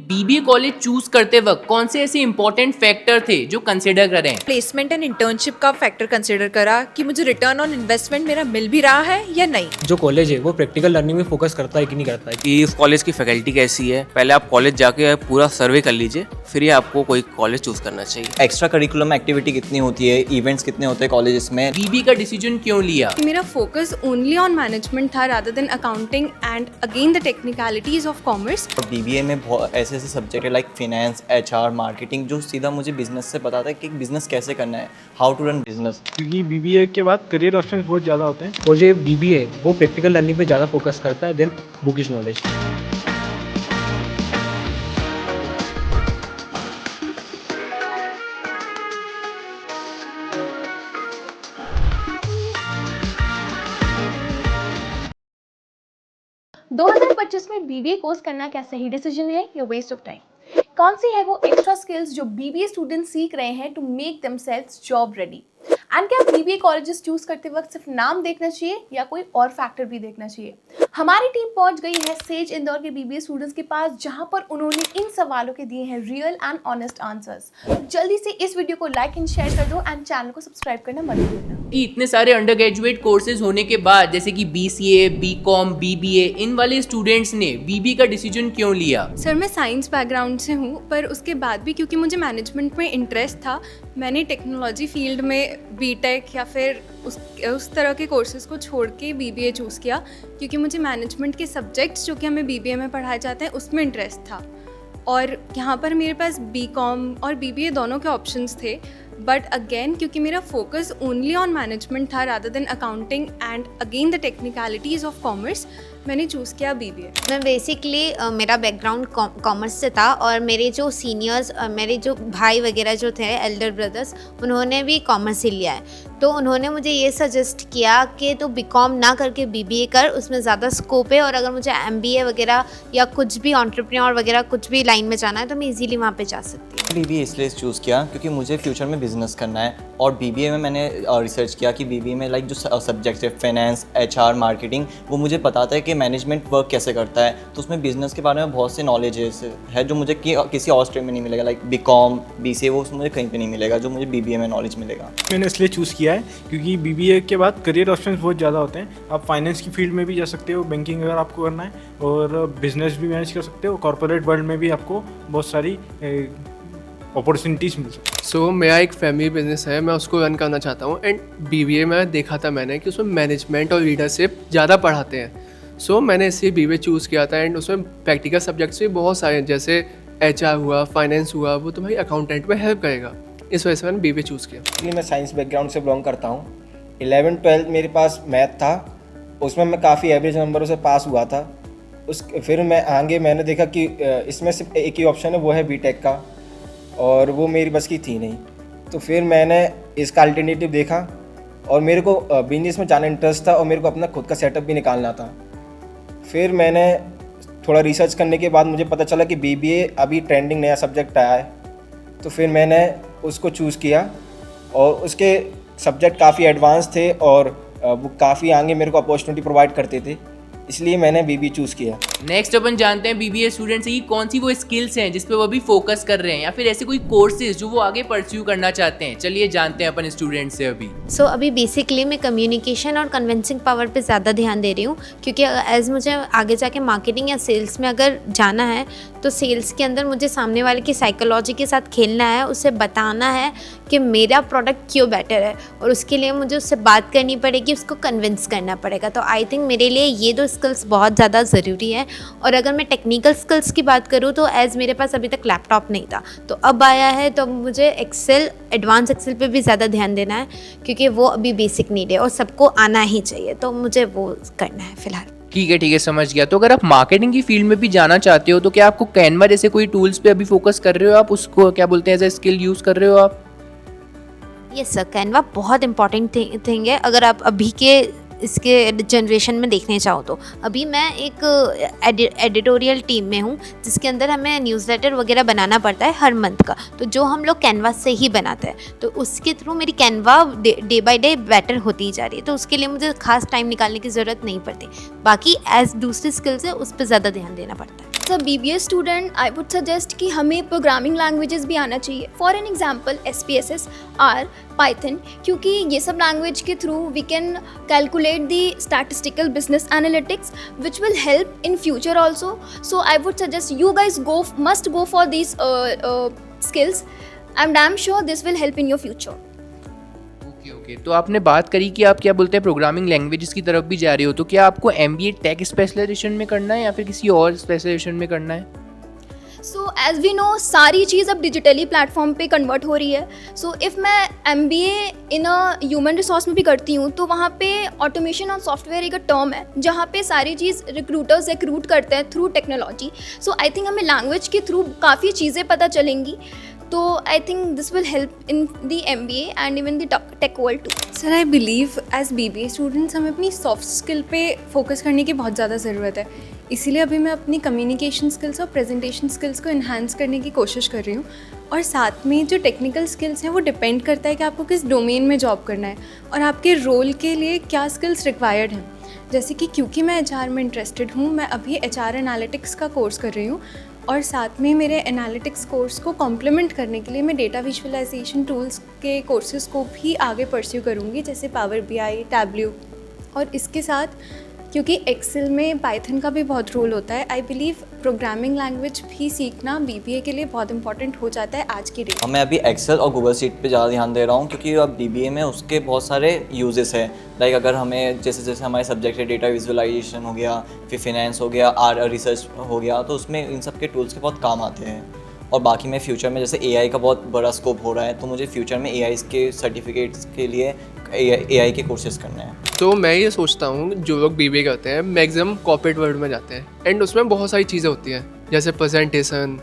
BBA college choose करते वक्त कौन से ऐसे इंपॉर्टेंट फैक्टर थे जो कंसिडर करें? प्लेसमेंट एंड इंटर्नशिप का फैक्टर कंसिडर करा कि मुझे रिटर्न ऑन इन्वेस्टमेंट मेरा मिल भी रहा है या नहीं। जो कॉलेज है वो प्रैक्टिकल लर्निंग में फोकस करता है कि नहीं करता है, कि उस कॉलेज की फैकल्टी कैसी है। पहले आप कॉलेज जाके पूरा सर्वे कर लीजिए, फिर ही आपको कोई कॉलेज चूज करना चाहिए। एक्स्ट्रा करिकुलम एक्टिविटी कितनी होती है, इवेंट्स कितने होते हैं कॉलेजेस में। बीबीए का डिसीजन क्यों लिया? मेरा फोकस ओनली ऑन मैनेजमेंट था rather than accounting and again the technicalities of commerce. और बीबीए में बहुत ऐसे ऐसे सब्जेक्ट है लाइक फिनेंस, एचआर, मार्केटिंग, जो सीधा मुझे बिजनेस से बताता है कि बिजनेस कैसे करना है, हाउ टू रन बिजनेस। क्योंकि बीबीए के बाद करियर ऑप्शंस बहुत ज़्यादा होते हैं। और जो बीबीए है वो प्रैक्टिकल लर्निंग पे ज़्यादा फोकस करता है देन बुकिश नॉलेज। दो 2025 में बीबीए कोर्स करना क्या सही डिसीजन है या वेस्ट ऑफ टाइम? कौन सी है वो एक्स्ट्रा स्किल्स जो बीबीए स्टूडेंट सीख रहे हैं to make themselves job ready? And क्या बीबीए कॉलेजेस चूज करते वक्त सिर्फ नाम देखना चाहिए या कोई और फैक्टर भी देखना चाहिए? हमारी टीम पहुंच गई है सेज इंदौर के बीबीए स्टूडेंट्स के पास, जहां पर उन्होंने इन सवालों के दिए हैं रियल एंड ऑनेस्ट आंसर्स। जल्दी से इस वीडियो को लाइक एंड शेयर कर दो एंड चैनल को सब्सक्राइब करना मत भूलना। इतने सारे अंडर ग्रेजुएट कोर्सेज होने के बाद जैसे कि बीसीए, बीकॉम, बीबीए, इन वाले स्टूडेंट्स ने बीबीए का डिसीजन क्यों लिया? सर मैं साइंस बैकग्राउंड से हूँ, पर उसके बाद भी क्योंकि मुझे मैनेजमेंट में इंटरेस्ट था, मैंने टेक्नोलॉजी फील्ड में बीटेक या फिर उस तरह के कोर्सेज़ को छोड़ के बीबीए चूज़ किया, क्योंकि मुझे मैनेजमेंट के सब्जेक्ट्स जो कि हमें बीबीए में पढ़ाए जाते हैं उसमें इंटरेस्ट था। और यहाँ पर मेरे पास बीकॉम और बीबीए दोनों के ऑप्शंस थे, बट अगेन क्योंकि मेरा फोकस ओनली ऑन मैनेजमेंट था rather than accounting and again the technicalities of commerce, मैंने चूज़ किया बीबीए। मैं बेसिकली मेरा बैकग्राउंड कॉमर्स से था और मेरे जो सीनियर्स, मेरे जो भाई वगैरह जो थे एल्डर ब्रदर्स, उन्होंने भी कॉमर्स ही लिया है। तो उन्होंने मुझे ये सजेस्ट किया कि तो बीकॉम ना करके बीबीए कर, उसमें ज़्यादा स्कोप है, और अगर मुझे एमबीए वगैरह या कुछ भी एंटरप्रेन्योर वगैरह कुछ भी लाइन में जाना है तो मैं इजीली वहाँ पे जा सकती हूँ। बीबीए इसलिए चूज़ किया क्योंकि मुझे फ्यूचर में बिजनेस करना है, और बीबीए में मैंने रिसर्च किया कि बीबीए में लाइक जो सब्जेक्ट्स है फाइनेंस, एचआर, मार्केटिंग, वो मुझे बताता है कि मैनेजमेंट वर्क कैसे करता है। तो उसमें बिजनेस के बारे में बहुत से नॉलेज है जो मुझे किसी और स्ट्रीम में नहीं मिलेगा, लाइक बीकॉम, बीसीए, वो मुझे कहीं पे नहीं मिलेगा जो मुझे बीबीए में नॉलेज मिलेगा। मैंने इसलिए चूज़ किया है क्योंकि बीबीए के बाद करियर ऑप्शंस बहुत ज़्यादा होते हैं। आप फाइनेंस की फील्ड में भी जा सकते हो, बैंकिंग अगर आपको करना है, और बिजनेस भी मैनेज कर सकते हो। कॉर्पोरेट वर्ल्ड में भी आपको बहुत सारी अपॉर्चुनिटीज़ मिल सकती है। सो मेरा एक फैमिली बिजनेस है, मैं उसको रन करना चाहता हूँ। एंड बीबीए में देखा था मैंने कि उसमें मैनेजमेंट और लीडरशिप ज़्यादा पढ़ाते हैं। सो मैंने इसलिए बीबीए चूज़ किया था। एंड उसमें प्रैक्टिकल सब्जेक्ट्स भी बहुत सारे हैं, जैसे एचआर हुआ, फाइनेंस हुआ, वो तुम्हारी अकाउंटेंट में हेल्प करेगा। इस वजह से मैंने बीबीए चूज़ किया। इसलिए मैं साइंस बैकग्राउंड से बिलोंग करता हूँ। 11th-12th मेरे पास मैथ था, उसमें मैं काफ़ी एवरेज नंबरों से पास हुआ था। फिर मैं आगे मैंने देखा कि इसमें सिर्फ एक ही ऑप्शन है, वो है बीटेक का, और वो मेरी बस की थी नहीं। तो फिर मैंने इसका अल्टरनेटिव देखा, और मेरे को बिजनेस में जाना इंटरेस्ट था, और मेरे को अपना खुद का सेटअप भी निकालना था। फिर मैंने थोड़ा रिसर्च करने के बाद मुझे पता चला कि बीबीए अभी ट्रेंडिंग नया सब्जेक्ट आया है, तो फिर मैंने उसको चूज़ किया, और उसके सब्जेक्ट काफ़ी एडवांस थे और वो काफ़ी आगे मेरे को अपॉर्चुनिटी प्रोवाइड करते थे, इसलिए मैंने बीबीए चूज़ किया। नेक्स्ट अपन जानते हैं बीबीए स्टूडेंट्स की कौन सी वो स्किल्स हैं जिस पे वो अभी फोकस कर रहे हैं, या फिर ऐसे कोई कोर्सेज जो वो आगे परस्यू करना चाहते हैं। चलिए जानते हैं अपन स्टूडेंट से अभी। सो अभी बेसिकली मैं कम्युनिकेशन और कन्विंसिंग पावर पे ज़्यादा ध्यान दे रही हूँ, क्योंकि एज मुझे आगे जाके मार्केटिंग या सेल्स में अगर जाना है तो सेल्स के अंदर मुझे सामने वाले की साइकोलॉजी के साथ खेलना है, उसे बताना है कि मेरा प्रोडक्ट क्यों बेटर है, और उसके लिए मुझे उससे बात करनी पड़ेगी, उसको कन्विंस करना पड़ेगा। तो आई थिंक मेरे लिए ये दो स्किल्स बहुत ज़्यादा ज़रूरी है। और अगर मैं टेक्निकल स्किल्स की बात करूँ तो एज़ मेरे पास अभी तक लैपटॉप नहीं था, तो अब आया है, तो मुझे एक्सेल, एडवांस एक्सेल पे भी ज़्यादा ध्यान देना है, क्योंकि वो अभी बेसिक नीड है और सबको आना ही चाहिए, तो मुझे वो करना है फ़िलहाल। ठीक है, समझ गया। तो अगर आप मार्केटिंग की फील्ड में भी जाना चाहते हो तो क्या आपको कैनवा जैसे कोई टूल्स पे अभी फोकस कर रहे हो आप, उसको क्या बोलते हैं एज ए स्किल यूज़ कर रहे हो आप? यस सर, कैनवा बहुत इंपॉर्टेंट थिंग है अगर आप अभी के इसके जनरेशन में देखने चाहो तो। अभी मैं एक एडिटोरियल टीम में हूँ, जिसके अंदर हमें न्यूज़लेटर वगैरह बनाना पड़ता है हर मंथ का, तो जो हम लोग कैनवा से ही बनाते हैं, तो उसके थ्रू मेरी Canva day by day better होती जा रही है। तो उसके लिए मुझे खास टाइम निकालने की ज़रूरत नहीं पड़ती। बाकी एज दूसरी स्किल्स है उस पर ज़्यादा ध्यान देना पड़ता है। As a BBA student I would suggest कि हमें प्रोग्रामिंग लैंग्वेजेस भी आना चाहिए. For an example SPSS, R, Python, क्योंकि ये सब लैंग्वेज के through we can calculate the statistical business analytics which will help in future also. So I would suggest you guys must go for these skills. I'm damn sure this will help in your future. Okay, तो आपने बात करी कि आप क्या बोलते हैं programming languages की तरफ भी जा रही हो, तो क्या आपको MBA टेक स्पेशलाइजेशन में करना है या फिर किसी और स्पेशलाइजेशन में करना है? सो एज वी नो सारी चीज़ अब डिजिटली प्लेटफॉर्म पे कन्वर्ट हो रही है. सो इफ़ मैं MBA in a human resource में भी करती हूँ तो वहाँ पे ऑटोमेशन और सॉफ्टवेयर एक टर्म है जहाँ पे सारी चीज़ रिक्रूटर्स रिक्रूट करते हैं through technology. So I think हमें लैंग्वेज के थ्रू काफ़ी चीज़ें पता चलेंगी. तो I think this will help in the MBA and even the tech world too. Sir I believe as BBA students हमें अपनी सॉफ्ट स्किल पे फोकस करने की बहुत ज़्यादा ज़रूरत है. इसीलिए अभी मैं अपनी कम्युनिकेशन स्किल्स और प्रेजेंटेशन स्किल्स को इन्हांस करने की कोशिश कर रही हूँ. और साथ में जो टेक्निकल स्किल्स हैं वो डिपेंड करता है कि आपको किस डोमेन में जॉब करना है और आपके रोल के लिए क्या स्किल्स रिक्वायर्ड हैं. जैसे कि क्योंकि मैं HR में इंटरेस्टेड हूँ, मैं अभी HR एनालिटिक्स का कोर्स कर रही हूँ और साथ में मेरे एनालिटिक्स कोर्स को कॉम्प्लीमेंट करने के लिए मैं डेटा विजुअलाइजेशन टूल्स के कोर्सेज़ को भी आगे परस्यू करूँगी, जैसे पावर BI, टैब्ल्यू. और इसके साथ क्योंकि एक्सेल में पाइथन का भी बहुत रोल होता है, आई बिलीव प्रोग्रामिंग लैंग्वेज भी सीखना BBA के लिए बहुत इंपॉर्टेंट हो जाता है आज की डेट. मैं अभी एक्सेल और गूगल शीट पे ज़्यादा ध्यान दे रहा हूँ क्योंकि अब BBA में उसके बहुत सारे यूजेस हैं. लाइक अगर हमें जैसे हमारे सब्जेक्ट है डेटा विजुअलाइजेशन हो गया, फिर फिनेंस हो गया, रिसर्च हो गया, तो उसमें इन सब के टूल्स के बहुत काम आते हैं. और बाकी मैं फ्यूचर में जैसे AI का बहुत बड़ा स्कोप हो रहा है तो मुझे फ्यूचर में AI के सर्टिफिकेट्स के लिए AI के कोर्सेज करने हैं. तो मैं ये सोचता हूँ जो लोग BBA करते हैं मैक्सिमम कॉर्पोरेट वर्ल्ड में जाते हैं एंड उसमें बहुत सारी चीज़ें होती हैं जैसे प्रेजेंटेशन,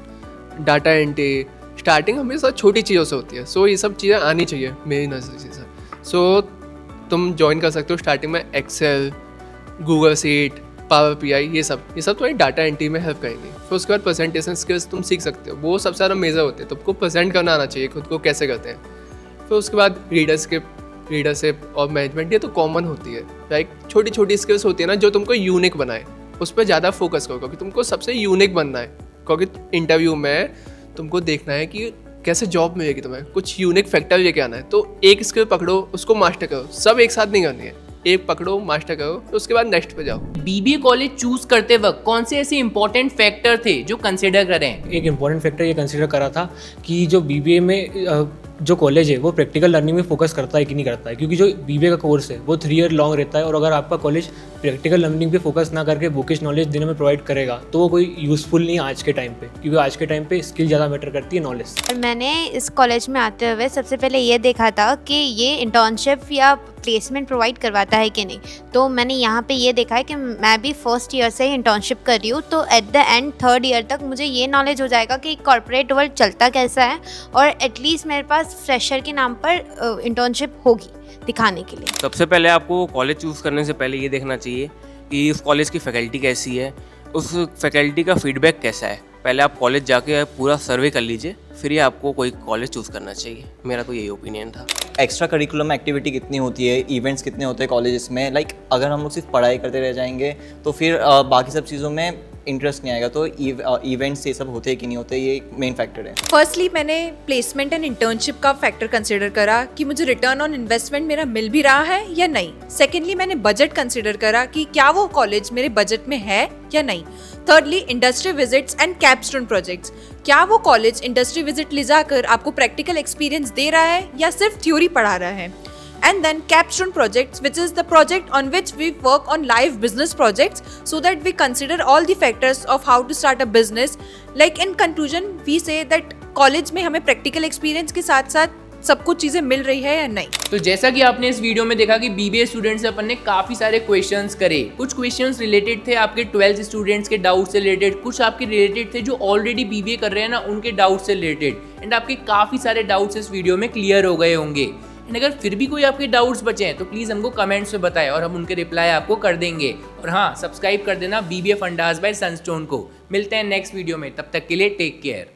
डाटा एंट्री. स्टार्टिंग हमेशा छोटी चीज़ों से होती है. सो ये सब चीज़ें आनी चाहिए मेरी नज़र से. सो तुम ज्वाइन कर सकते हो स्टार्टिंग में Excel, Google sheet, power BI, ये सब तुम्हारी डाटा एंट्री में हेल्प करेंगे. फिर उसके बाद प्रेजेंटेशन स्किल्स तुम सीख सकते हो, वो सबसे ज़्यादा मेजर होते हैं. तुमको प्रेजेंट करना आना चाहिए खुद को कैसे करते हैं. फिर उसके बाद रीडरशिप और मैनेजमेंट, ये तो कॉमन होती है. लाइक छोटी छोटी स्किल्स होती है ना जो तुमको यूनिक बनाए, उस पर ज़्यादा फोकस करो क्योंकि तुमको सबसे यूनिक बनना है. क्योंकि इंटरव्यू में तुमको देखना है कि कैसे जॉब मिलेगी, तुम्हें कुछ यूनिक फैक्टर लेके आना है. तो एक स्किल पकड़ो, उसको मास्टर करो. सब एक साथ नहीं करनी है, एक पकड़ो, मास्टर करो, तो उसके बाद नेक्स्ट पे जाओ. BBA कॉलेज चूज करते वक्त कौन से ऐसे इंपॉर्टेंट फैक्टर थे जो कंसिडर करें? एक इम्पॉर्टेंट फैक्टर ये कंसिडर करा था कि जो BBA में जो कॉलेज है वो प्रैक्टिकल लर्निंग में फोकस करता है कि नहीं करता है. क्योंकि जो BBA का कोर्स है वो 3 ईयर लॉन्ग रहता है और अगर आपका कॉलेज प्रैक्टिकल लर्निंग पे फोकस ना करके बुकिश नॉलेज देने में प्रोवाइड करेगा तो वो कोई यूज़फुल नहीं है आज के टाइम पे. क्योंकि आज के टाइम पे स्किल ज़्यादा मैटर करती है नॉलेज. मैंने इस कॉलेज में आते हुए सबसे पहले ये देखा था कि ये इंटर्नशिप या प्लेसमेंट प्रोवाइड करवाता है कि नहीं. तो मैंने यहाँ पे ये देखा है कि मैं भी फर्स्ट ईयर से ही इंटर्नशिप कर रही हूँ. तो at the end 3rd year तक मुझे ये नॉलेज हो जाएगा कि कॉर्पोरेट वर्ल्ड चलता कैसा है और एटलीस्ट मेरे पास फ्रेशर के नाम पर इंटर्नशिप होगी दिखाने के लिए. सबसे पहले आपको कॉलेज चूज़ करने से पहले ये देखना चाहिए कि उस कॉलेज की फैकल्टी कैसी है, उस फैकल्टी का फीडबैक कैसा है. पहले आप कॉलेज जाके पूरा सर्वे कर लीजिए, फिर ही आपको कोई कॉलेज चूज़ करना चाहिए. मेरा तो यही ओपिनियन था. एक्स्ट्रा करिकुलम एक्टिविटी कितनी होती है, इवेंट्स कितने होते हैं कॉलेजेस में. लाइक अगर हम लोग सिर्फ पढ़ाई करते रह जाएंगे तो फिर बाकी सब चीज़ों में इंटरेस्ट नहीं आएगा. तो इवेंट्स ये सब होते हैं कि नहीं होते, ये एक मेन फैक्टर है. फर्स्टली मैंने प्लेसमेंट एंड इंटर्नशिप का फैक्टर कंसिडर करा कि मुझे रिटर्न ऑन इन्वेस्टमेंट मेरा मिल भी रहा है या नहीं. सेकेंडली मैंने बजट कंसिडर करा कि क्या वो कॉलेज मेरे बजट में है या नहीं. Thirdly industry visits and capstone projects, क्या वो कॉलेज इंडस्ट्री विजिट ले जाकर आपको प्रैक्टिकल एक्सपीरियंस दे रहा है या सिर्फ थ्योरी पढ़ा रहा है. And then capstone projects, which is the project on which we work on live business projects so that we consider all the factors of how to start a business. Like in conclusion, we say that college में हमें practical experience के साथ साथ सब कुछ चीज़ें मिल रही है या नहीं. तो जैसा कि आपने इस वीडियो में देखा कि BBA स्टूडेंट्स से अपन ने काफ़ी सारे क्वेश्चंस करे. कुछ क्वेश्चंस रिलेटेड थे आपके 12th स्टूडेंट्स के डाउट से रिलेटेड, कुछ आपके रिलेटेड थे जो ऑलरेडी BBA कर रहे हैं ना उनके डाउट से रिलेटेड. एंड आपके काफ़ी सारे डाउट्स इस वीडियो में क्लियर हो गए होंगे. अगर फिर भी कोई आपके डाउट्स बचे हैं तो प्लीज़ हमको कमेंट्स में बताएं और हम उनके रिप्लाई आपको कर देंगे. और हाँ, सब्सक्राइब कर देना BBA फंडास बाय सनस्टोन को. मिलते हैं नेक्स्ट वीडियो में, तब तक के लिए टेक केयर.